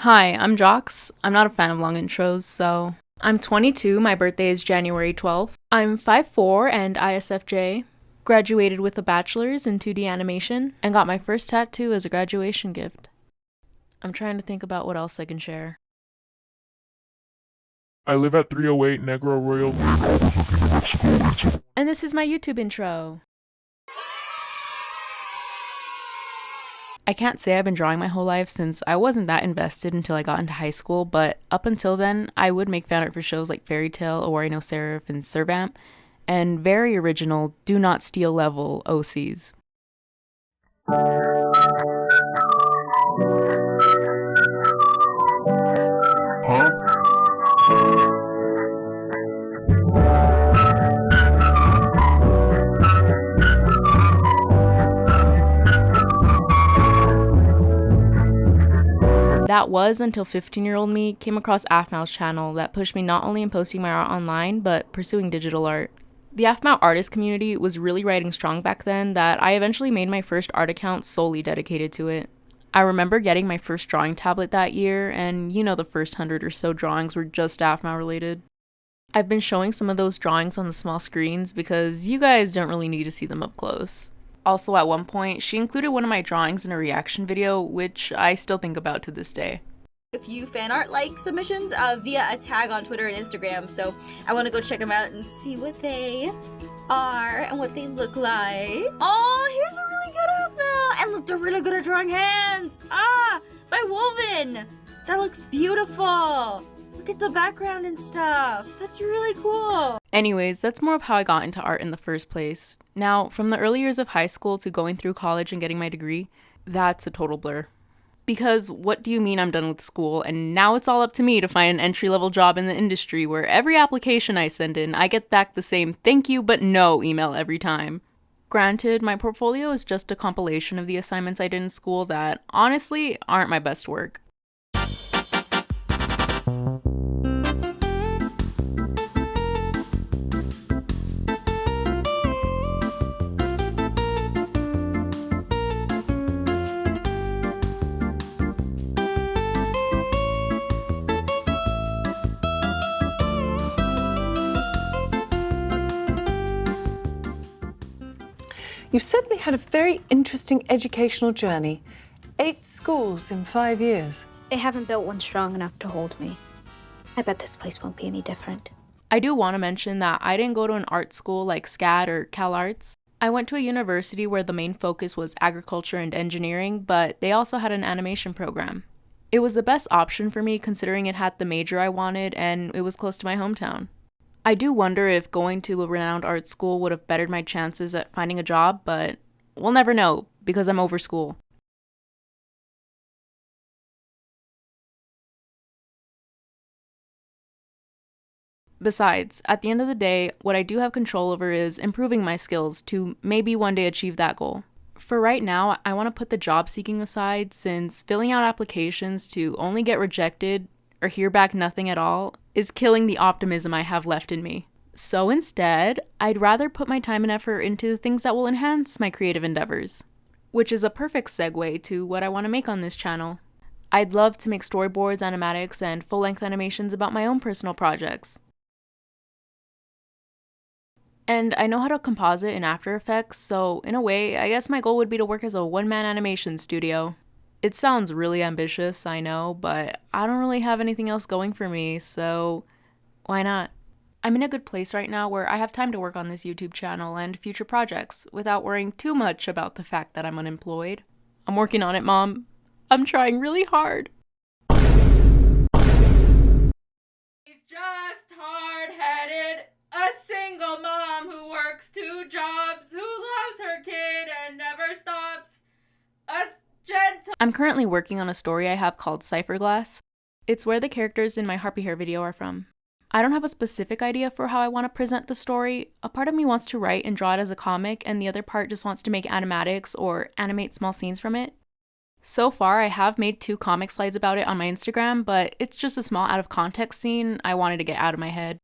Hi, I'm JOX. I'm not a fan of long intros, so I'm 22, my birthday is January 12th. I'm 5'4" and ISFJ. Graduated with a bachelor's in 2D animation and got my first tattoo as a graduation gift. I'm trying to think about what else I can share. I live at 308 Negro Royal. And this is my YouTube intro. I can't say I've been drawing my whole life since I wasn't that invested until I got into high school, but up until then, I would make fan art for shows like Fairy Tale, Or I Know Seraph, and Servamp, and very original, do not steal level OCs. That was until 15-year-old me came across AFMAU's channel that pushed me not only in posting my art online, but pursuing digital art. The AFMAU artist community was really riding strong back then that I eventually made my first art account solely dedicated to it. I remember getting my first drawing tablet that year, and the first 100 or so drawings were just AFMAU related. I've been showing some of those drawings on the small screens because you guys don't really need to see them up close. Also, at one point, she included one of my drawings in a reaction video, which I still think about to this day. A few fan art like submissions via a tag on Twitter and Instagram, so I want to go check them out and see what they are and what they look like. Oh, here's a really good outfit! And look, they're really good at drawing hands! By Woven! That looks beautiful! Look at the background and stuff. That's really cool. Anyways, that's more of how I got into art in the first place. Now, from the early years of high school to going through college and getting my degree, that's a total blur. Because what do you mean I'm done with school and now it's all up to me to find an entry-level job in the industry where every application I send in, I get back the same thank you but no email every time. Granted, my portfolio is just a compilation of the assignments I did in school that, honestly, aren't my best work. You've certainly had a very interesting educational journey. 8 schools in 5 years. They haven't built one strong enough to hold me. I bet this place won't be any different. I do want to mention that I didn't go to an art school like SCAD or CalArts. I went to a university where the main focus was agriculture and engineering, but they also had an animation program. It was the best option for me considering it had the major I wanted and it was close to my hometown. I do wonder if going to a renowned art school would have bettered my chances at finding a job, but we'll never know because I'm over school. Besides, at the end of the day, what I do have control over is improving my skills to maybe one day achieve that goal. For right now, I want to put the job seeking aside since filling out applications to only get rejected or hear back nothing at all is killing the optimism I have left in me. So instead, I'd rather put my time and effort into the things that will enhance my creative endeavors. Which is a perfect segue to what I want to make on this channel. I'd love to make storyboards, animatics, and full-length animations about my own personal projects. And I know how to composite in After Effects, so in a way, I guess my goal would be to work as a one-man animation studio. It sounds really ambitious, I know, but I don't really have anything else going for me, so why not? I'm in a good place right now where I have time to work on this YouTube channel and future projects without worrying too much about the fact that I'm unemployed. I'm working on it, Mom. I'm trying really hard. He's just hard-headed, a single mom who works 2 jobs, who loves her kid and never stops, a gentle... I'm currently working on a story I have called Cipher Glass. It's where the characters in my Harpy Hair video are from. I don't have a specific idea for how I want to present the story. A part of me wants to write and draw it as a comic, and the other part just wants to make animatics or animate small scenes from it. So far, I have made 2 comic slides about it on my Instagram, but it's just a small out-of-context scene I wanted to get out of my head.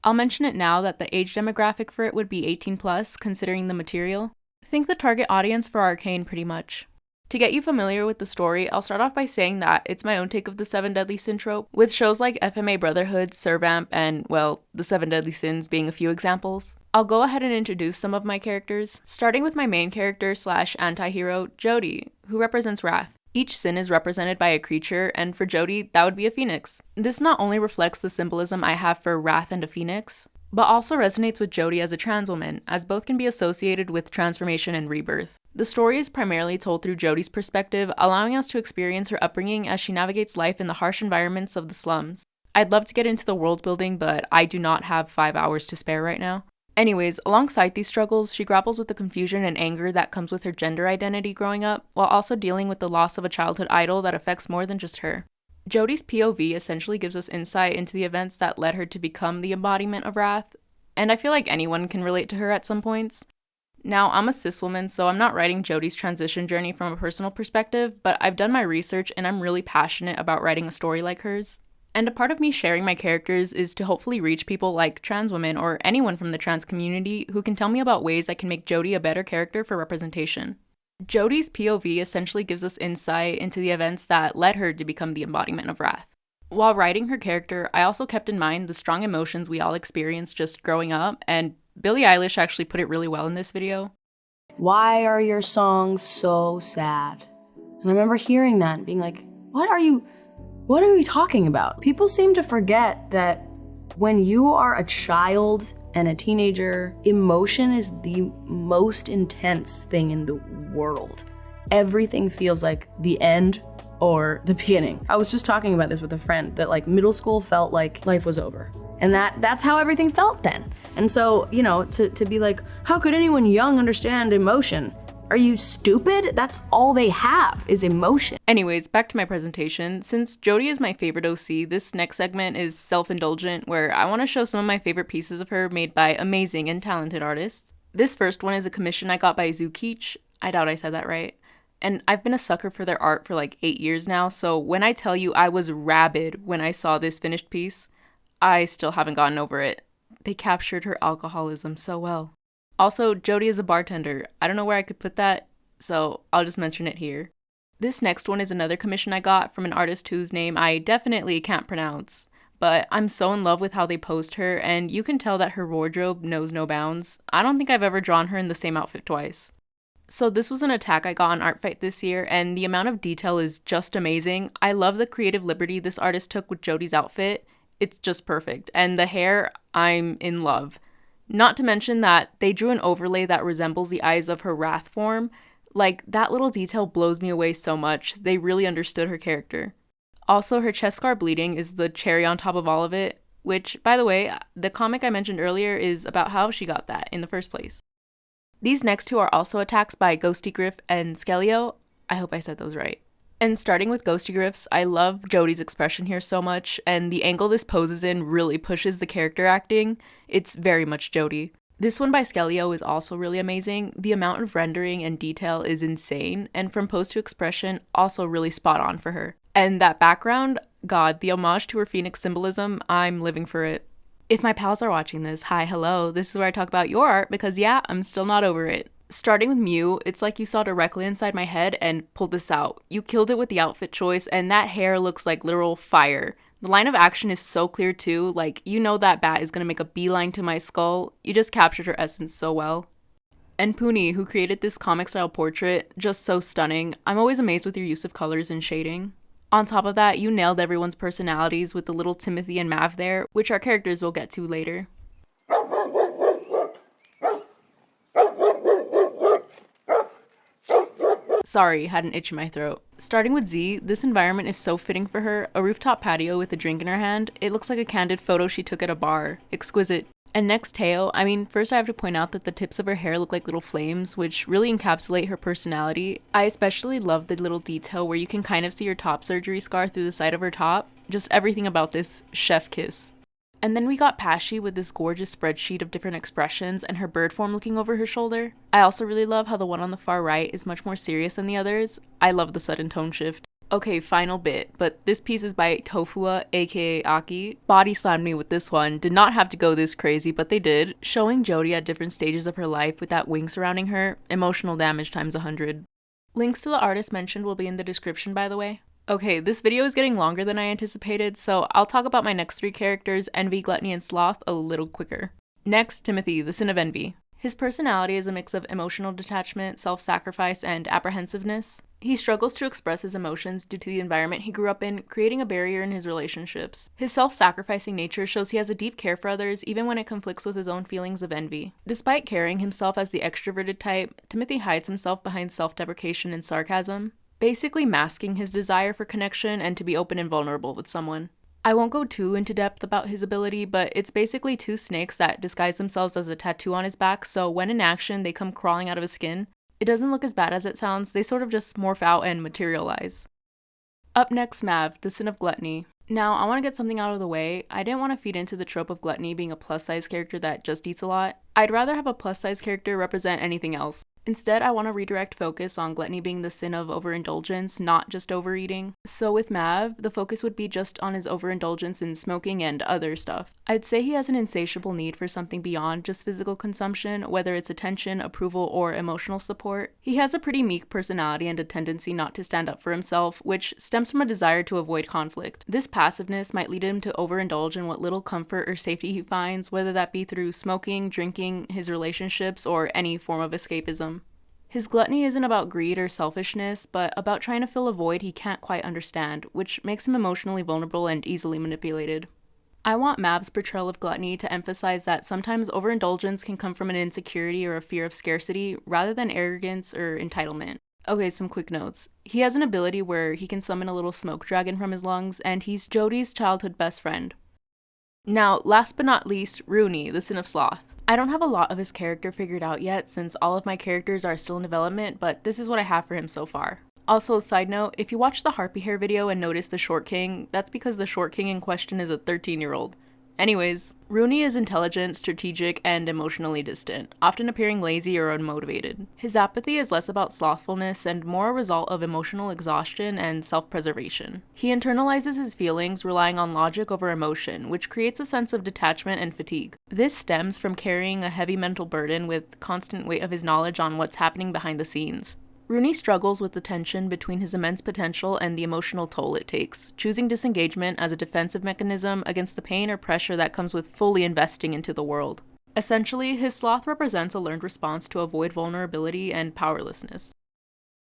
I'll mention it now that the age demographic for it would be 18+, considering the material. Think the target audience for Arcane, pretty much. To get you familiar with the story, I'll start off by saying that it's my own take of the Seven Deadly Sin trope, with shows like FMA Brotherhood, Servamp, and, well, the Seven Deadly Sins being a few examples. I'll go ahead and introduce some of my characters, starting with my main character / anti-hero, Jody, who represents Wrath. Each sin is represented by a creature, and for Jody, that would be a phoenix. This not only reflects the symbolism I have for Wrath and a phoenix, but also resonates with Jody as a trans woman, as both can be associated with transformation and rebirth. The story is primarily told through Jody's perspective, allowing us to experience her upbringing as she navigates life in the harsh environments of the slums. I'd love to get into the world building, but I do not have 5 hours to spare right now. Anyways, alongside these struggles, she grapples with the confusion and anger that comes with her gender identity growing up, while also dealing with the loss of a childhood idol that affects more than just her. Jody's POV essentially gives us insight into the events that led her to become the embodiment of Wrath, and I feel like anyone can relate to her at some points. Now, I'm a cis woman, so I'm not writing Jody's transition journey from a personal perspective, but I've done my research and I'm really passionate about writing a story like hers. And a part of me sharing my characters is to hopefully reach people like trans women or anyone from the trans community who can tell me about ways I can make Jody a better character for representation. Jody's POV essentially gives us insight into the events that led her to become the embodiment of Wrath. While writing her character, I also kept in mind the strong emotions we all experience just growing up, and Billie Eilish actually put it really well in this video. Why are your songs so sad? And I remember hearing that and being like, what are we talking about? People seem to forget that when you are a child and a teenager, emotion is the most intense thing in the world. Everything feels like the end or the beginning. I was just talking about this with a friend that like middle school felt like life was over. And that's how everything felt then. And so, you know, to be like, how could anyone young understand emotion? Are you stupid? That's all they have is emotion. Anyways, back to my presentation. Since Jody is my favorite OC, this next segment is self-indulgent, where I want to show some of my favorite pieces of her made by amazing and talented artists. This first one is a commission I got by Zukeech. I doubt I said that right. And I've been a sucker for their art for like 8 years now, so when I tell you I was rabid when I saw this finished piece, I still haven't gotten over it. They captured her alcoholism so well. Also, Jody is a bartender. I don't know where I could put that, so I'll just mention it here. This next one is another commission I got from an artist whose name I definitely can't pronounce, but I'm so in love with how they posed her, and you can tell that her wardrobe knows no bounds. I don't think I've ever drawn her in the same outfit twice. So this was an attack I got on Artfight this year, and the amount of detail is just amazing. I love the creative liberty this artist took with Jody's outfit. It's just perfect. And the hair, I'm in love. Not to mention that they drew an overlay that resembles the eyes of her Wrath form. Like, that little detail blows me away so much. They really understood her character. Also, her chest scar bleeding is the cherry on top of all of it, which, by the way, the comic I mentioned earlier is about how she got that in the first place. These next two are also attacks by Ghosty Griff and Skeleo. I hope I said those right. And starting with Ghosty Griff's, I love Jody's expression here so much, and the angle this poses in really pushes the character acting. It's very much Jody. This one by Skeleo is also really amazing. The amount of rendering and detail is insane, and from pose to expression, also really spot on for her. And that background, God, the homage to her phoenix symbolism, I'm living for it. If my pals are watching this, hi, hello, this is where I talk about your art because yeah, I'm still not over it. Starting with Mew, it's like you saw directly inside my head and pulled this out. You killed it with the outfit choice, and that hair looks like literal fire. The line of action is so clear too, like you know that bat is gonna make a beeline to my skull. You just captured her essence so well. And Puni, who created this comic style portrait, just so stunning. I'm always amazed with your use of colors and shading. On top of that, you nailed everyone's personalities with the little Timothy and Mav there, which our characters will get to later. Sorry, had an itch in my throat. Starting with Z, this environment is so fitting for her. A rooftop patio with a drink in her hand. It looks like a candid photo she took at a bar. Exquisite. And next, Teo. I mean, first I have to point out that the tips of her hair look like little flames, which really encapsulate her personality. I especially love the little detail where you can kind of see her top surgery scar through the side of her top. Just everything about this, chef kiss. And then we got Pashy with this gorgeous spreadsheet of different expressions and her bird form looking over her shoulder. I also really love how the one on the far right is much more serious than the others. I love the sudden tone shift. Okay, final bit, but this piece is by Tofua, aka Aki. Body slammed me with this one. Did not have to go this crazy, but they did. Showing Jody at different stages of her life with that wing surrounding her. Emotional damage times 100. Links to the artists mentioned will be in the description, by the way. Okay, this video is getting longer than I anticipated, so I'll talk about my next 3 characters, Envy, Gluttony, and Sloth, a little quicker. Next, Timothy, the Sin of Envy. His personality is a mix of emotional detachment, self-sacrifice, and apprehensiveness. He struggles to express his emotions due to the environment he grew up in, creating a barrier in his relationships. His self-sacrificing nature shows he has a deep care for others, even when it conflicts with his own feelings of envy. Despite carrying himself as the extroverted type, Timothy hides himself behind self-deprecation and sarcasm, basically masking his desire for connection and to be open and vulnerable with someone. I won't go too into depth about his ability, but it's basically 2 snakes that disguise themselves as a tattoo on his back, so when in action they come crawling out of his skin. It doesn't look as bad as it sounds, they sort of just morph out and materialize. Up next, Mav, the Sin of Gluttony. Now, I want to get something out of the way. I didn't want to feed into the trope of Gluttony being a plus-size character that just eats a lot. I'd rather have a plus-size character represent anything else. Instead, I want to redirect focus on Gluttony being the sin of overindulgence, not just overeating. So with Mav, the focus would be just on his overindulgence in smoking and other stuff. I'd say he has an insatiable need for something beyond just physical consumption, whether it's attention, approval, or emotional support. He has a pretty meek personality and a tendency not to stand up for himself, which stems from a desire to avoid conflict. This passiveness might lead him to overindulge in what little comfort or safety he finds, whether that be through smoking, drinking, his relationships, or any form of escapism. His gluttony isn't about greed or selfishness, but about trying to fill a void he can't quite understand, which makes him emotionally vulnerable and easily manipulated. I want Mav's portrayal of gluttony to emphasize that sometimes overindulgence can come from an insecurity or a fear of scarcity, rather than arrogance or entitlement. Okay, some quick notes. He has an ability where he can summon a little smoke dragon from his lungs, and he's Jodie's childhood best friend. Now, last but not least, Rooney, the Sin of Sloth. I don't have a lot of his character figured out yet since all of my characters are still in development, but this is what I have for him so far. Also, side note, if you watch the Harpy Hair video and notice the Short King, that's because the Short King in question is a 13-year-old. Anyways, Rooney is intelligent, strategic, and emotionally distant, often appearing lazy or unmotivated. His apathy is less about slothfulness and more a result of emotional exhaustion and self-preservation. He internalizes his feelings, relying on logic over emotion, which creates a sense of detachment and fatigue. This stems from carrying a heavy mental burden with constant weight of his knowledge on what's happening behind the scenes. Rooney struggles with the tension between his immense potential and the emotional toll it takes, choosing disengagement as a defensive mechanism against the pain or pressure that comes with fully investing into the world. Essentially, his sloth represents a learned response to avoid vulnerability and powerlessness.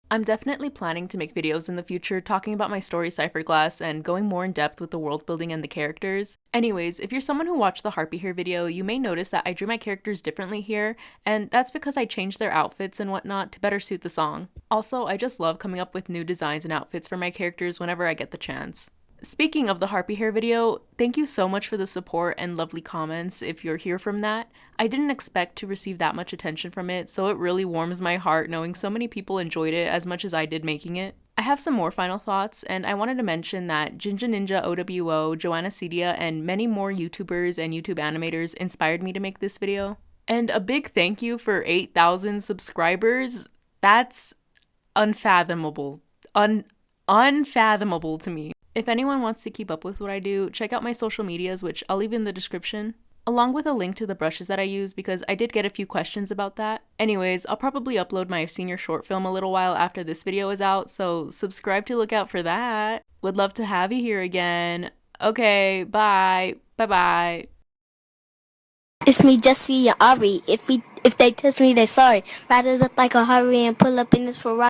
I'm definitely planning to make videos in the future talking about my story Cypherglass and going more in depth with the world building and the characters. Anyways, if you're someone who watched the Harpy Hair video, you may notice that I drew my characters differently here, and that's because I changed their outfits and whatnot to better suit the song. Also, I just love coming up with new designs and outfits for my characters whenever I get the chance. Speaking of the Harpy Hair video, thank you so much for the support and lovely comments if you're here from that. I didn't expect to receive that much attention from it, so it really warms my heart knowing so many people enjoyed it as much as I did making it. I have some more final thoughts, and I wanted to mention that Jinja Ninja OWO, Joanna Cedia, and many more YouTubers and YouTube animators inspired me to make this video. And a big thank you for 8,000 subscribers. That's unfathomable. Unfathomable to me. If anyone wants to keep up with what I do, check out my social medias, which I'll leave in the description, along with a link to the brushes that I use because I did get a few questions about that. Anyways, I'll probably upload my senior short film a little while after this video is out, so subscribe to look out for that. Would love to have you here again. Okay, bye. Bye-bye. It's me, Jesse and Ari. If they touch me, they sorry. Riders up like a hurry and pull up in this Ferrari.